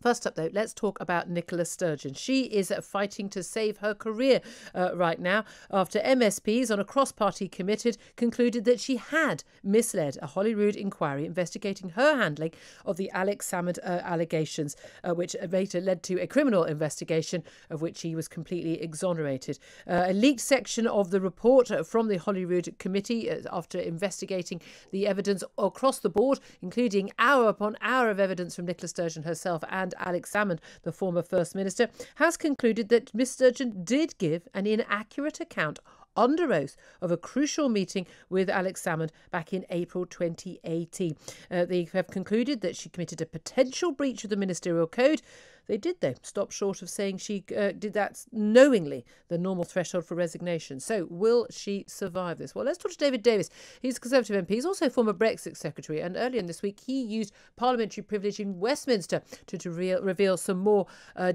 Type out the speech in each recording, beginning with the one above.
First up, though, let's talk about Nicola Sturgeon. She is fighting to save her career right now after MSPs on a cross-party committee concluded that she had misled a Holyrood inquiry investigating her handling of the Alex Salmond allegations, which later led to a criminal investigation of which he was completely exonerated. A leaked section of the report from the Holyrood committee, after investigating the evidence across the board, including hour upon hour of evidence from Nicola Sturgeon herself and Alex Salmond, the former First Minister, has concluded that Miss Sturgeon did give an inaccurate account under oath of a crucial meeting with Alex Salmond back in April 2018. They have concluded that she committed a potential breach of the ministerial code. They did, though, stop short of saying she did that knowingly, the normal threshold for resignation. So will she survive this? Well, let's talk to David Davis. He's a Conservative MP. He's also former Brexit Secretary. And earlier in this week, he used parliamentary privilege in Westminster to reveal some more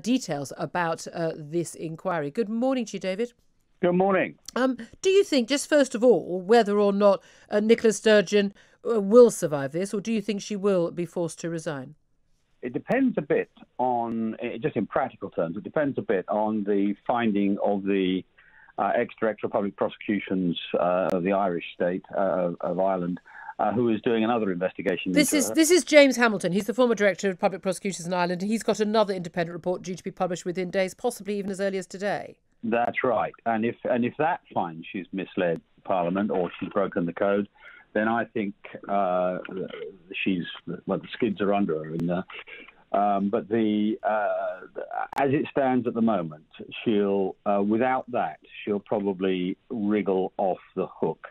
details about this inquiry. Good morning to you, David. Good morning. Do you think, just first of all, whether or not Nicola Sturgeon will survive this, or do you think she will be forced to resign? It depends a bit on, just in practical terms, it depends a bit on the finding of the ex-Director of Public Prosecutions of the Irish state of Ireland, who is doing another investigation. This is James Hamilton. He's the former Director of Public Prosecutions in Ireland. He's got another independent report due to be published within days, possibly even as early as today. That's right. And if that finds she's misled Parliament or she's broken the code, then I think the skids are under her. But as it stands at the moment, without that, she'll probably wriggle off the hook.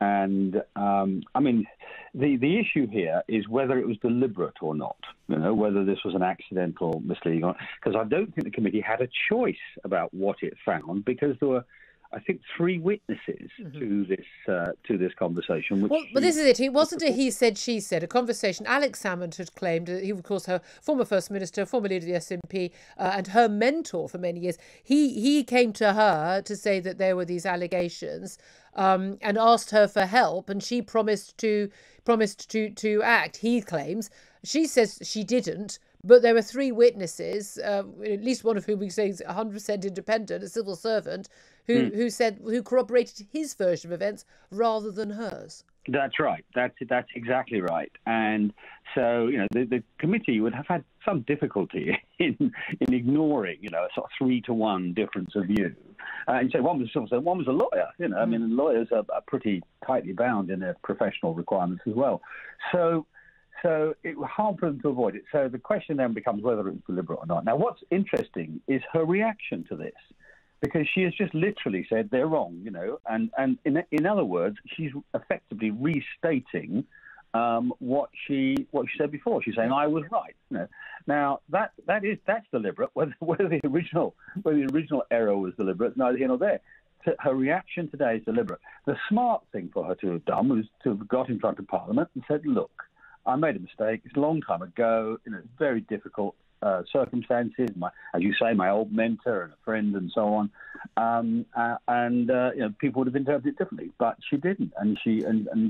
And the issue here is whether it was deliberate or not. Whether this was an accidental misleading, because I don't think the committee had a choice about what it found, because there were, I think, 3 witnesses to this conversation. But this is it. It wasn't a he said, she said. A conversation. Alex Salmond had claimed, he of course her former First Minister, former leader of the SNP, and her mentor for many years. He came to her to say that there were these allegations, and asked her for help, and she promised to act. He claims. She says she didn't. But there were 3 witnesses, at least one of whom we say is 100% independent, a civil servant, who corroborated his version of events rather than hers. That's right. That's exactly right. And so, the committee would have had some difficulty in ignoring, a sort of 3-to-1 difference of view. And so one was a lawyer. Lawyers are pretty tightly bound in their professional requirements as well. So it was hard for them to avoid it. So the question then becomes whether it was deliberate or not. Now, what's interesting is her reaction to this, because she has just literally said they're wrong, and in other words, she's effectively restating what she said before. She's saying I was right. Now that's deliberate. Whether the original error was deliberate, it's neither here nor there. So her reaction today is deliberate. The smart thing for her to have done was to have got in front of Parliament and said, look, I made a mistake. It's a long time ago. It's very difficult circumstances. As you say, my old mentor and a friend and so on. People would have interpreted it differently, but she didn't, and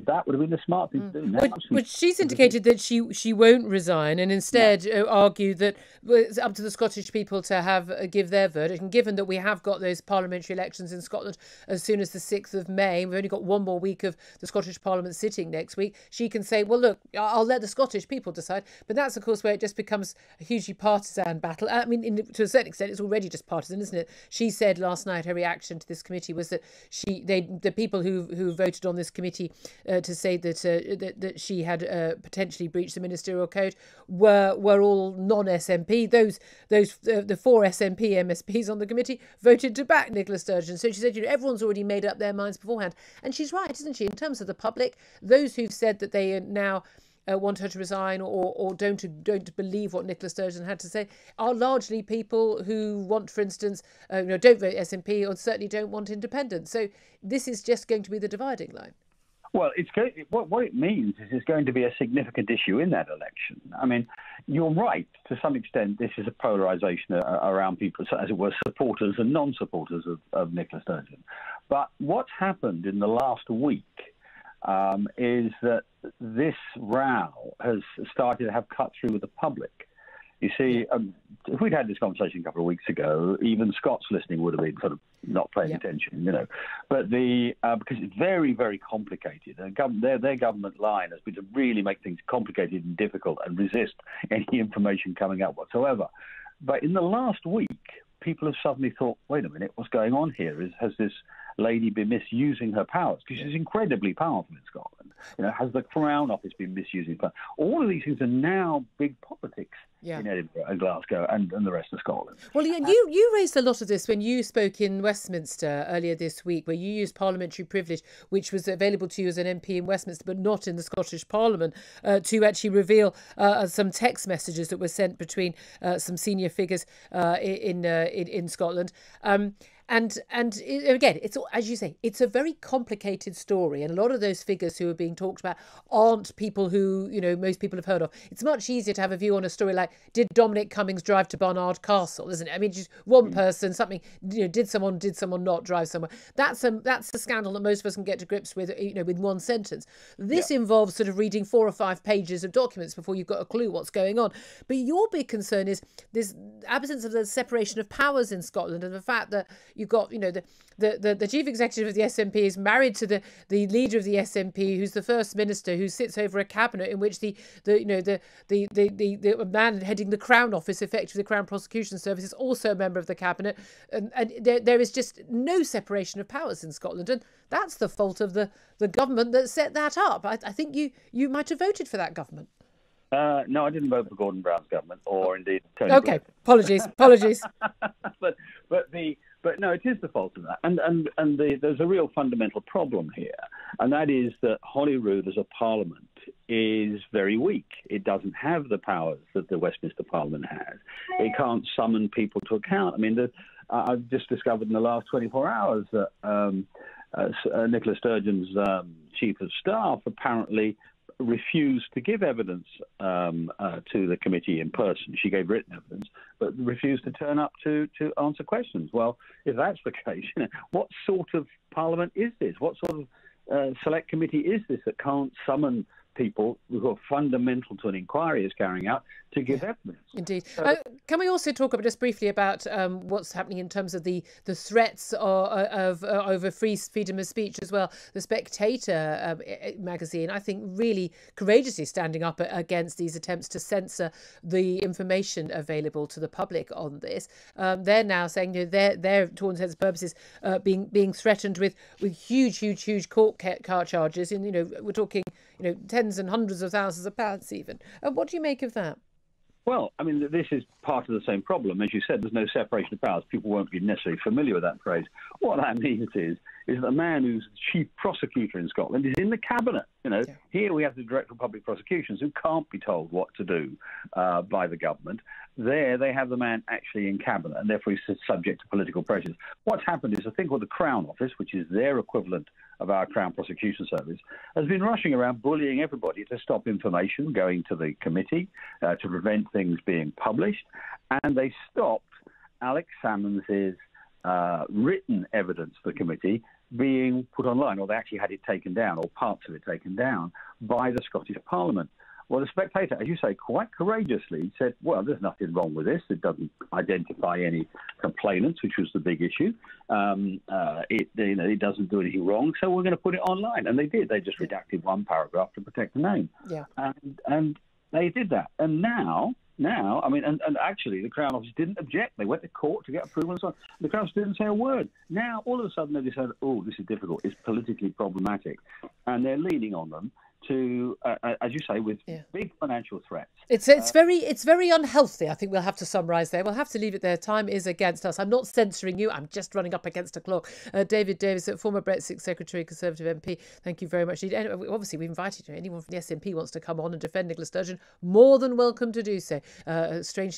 that would have been the smart thing to do. But she's indicated that she won't resign, and instead argued that it's up to the Scottish people to give their verdict. And given that we have got those parliamentary elections in Scotland as soon as the 6th of May, we've only got one more week of the Scottish Parliament sitting next week. She can say, well, look, I'll let the Scottish people decide. But that's, of course, where it just becomes a hugely partisan battle. I mean, to a certain extent, it's already just partisan, isn't it? She said last night her reaction to this committee was that the people who voted on this committee to say that she had potentially breached the ministerial code were all non-SNP. The 4 SNP MSPs on the committee voted to back Nicola Sturgeon. So she said, everyone's already made up their minds beforehand, and she's right, isn't she? In terms of the public, those who've said that they now want her to resign or don't believe what Nicola Sturgeon had to say are largely people who want, for instance, don't vote SNP or certainly don't want independence. So this is just going to be the dividing line. Well, what it means is it's going to be a significant issue in that election. I mean, you're right. To some extent, this is a polarisation around people, as it were, supporters and non-supporters of Nicola Sturgeon. But what's happened in the last week is that this row has started to have cut through with the public. You see, if we'd had this conversation a couple of weeks ago, even Scots listening would have been sort of not paying attention, But because it's very, very complicated, and their government line has been to really make things complicated and difficult and resist any information coming out whatsoever. But in the last week, people have suddenly thought, wait a minute, what's going on here? Has this lady been misusing her powers? Because she's incredibly powerful in Scotland. Has the Crown Office been misusing her? All of these things are now big politics in Edinburgh and Glasgow and the rest of Scotland. Well, you raised a lot of this when you spoke in Westminster earlier this week, where you used parliamentary privilege, which was available to you as an MP in Westminster, but not in the Scottish Parliament, to actually reveal some text messages that were sent between some senior figures in Scotland. And again, it's, as you say, it's a very complicated story. And a lot of those figures who are being talked about aren't people who, most people have heard of. It's much easier to have a view on a story like, did Dominic Cummings drive to Barnard Castle, isn't it? I mean, just one person, something, did someone not drive somewhere? That's a scandal that most of us can get to grips with, with one sentence. This involves sort of reading 4 or 5 pages of documents before you've got a clue what's going on. But your big concern is this absence of the separation of powers in Scotland, and the fact that you've got, the chief executive of the SNP is married to the leader of the SNP, who's the first minister, who sits over a cabinet in which the man heading the Crown Office, effectively the Crown Prosecution Service, is also a member of the cabinet, and there is just no separation of powers in Scotland, and that's the fault of the government that set that up. I think you might have voted for that government. No, I didn't vote for Gordon Brown's government, or indeed Tony. Okay, Blair. apologies. But no, it is the fault of that, and there's a real fundamental problem here, and that is that Holyrood as a parliament is very weak. It doesn't have the powers that the Westminster Parliament has. It can't summon people to account. I mean, I've just discovered in the last 24 hours that Nicola Sturgeon's chief of staff apparently refused to give evidence to the committee in person. She gave written evidence, but refused to turn up to answer questions. Well, if that's the case, what sort of parliament is this? What sort of select committee is this that can't summon people who are fundamental to an inquiry is carrying out to give evidence? Indeed. Can we also talk just briefly about what's happening in terms of the threats of over freedom of speech as well? The Spectator magazine, I think, really courageously standing up against these attempts to censor the information available to the public on this. They're now saying they're to all intents and purposes being threatened with huge court charges. And we're talking tens and hundreds of thousands of pounds even. What do you make of that? Well, I mean, this is part of the same problem. As you said, there's no separation of powers. People won't be necessarily familiar with that phrase. What that means is the man who's chief prosecutor in Scotland is in the cabinet. Here we have the Director of Public Prosecutions who can't be told what to do by the government. There they have the man actually in cabinet, and therefore he's subject to political pressures. What's happened is a thing called the Crown Office, which is their equivalent of our Crown Prosecution Service, has been rushing around bullying everybody to stop information going to the committee, to prevent things being published. And they stopped Alex Salmons's written evidence for the committee being put online, or they actually had it taken down, or parts of it taken down, by the Scottish Parliament. Well, the Spectator, as you say, quite courageously said, well, there's nothing wrong with this. It doesn't identify any complainants, which was the big issue. It doesn't do anything wrong, so we're going to put it online. And they did. They just redacted one paragraph to protect the name. Yeah. And they did that. And now, I mean, and actually the Crown Office didn't object. They went to court to get approval and so on. The Crown Office didn't say a word. Now, all of a sudden, they decided, oh, this is difficult. It's politically problematic. And they're leaning on them to, as you say, with big financial threats. It's very unhealthy. I think we'll have to summarise there. We'll have to leave it there. Time is against us. I'm not censoring you. I'm just running up against a clock. David Davis, former Brexit Secretary, Conservative MP. Thank you very much. Obviously, we invited you. Anyone from the SNP wants to come on and defend Nicola Sturgeon, more than welcome to do so. Strangely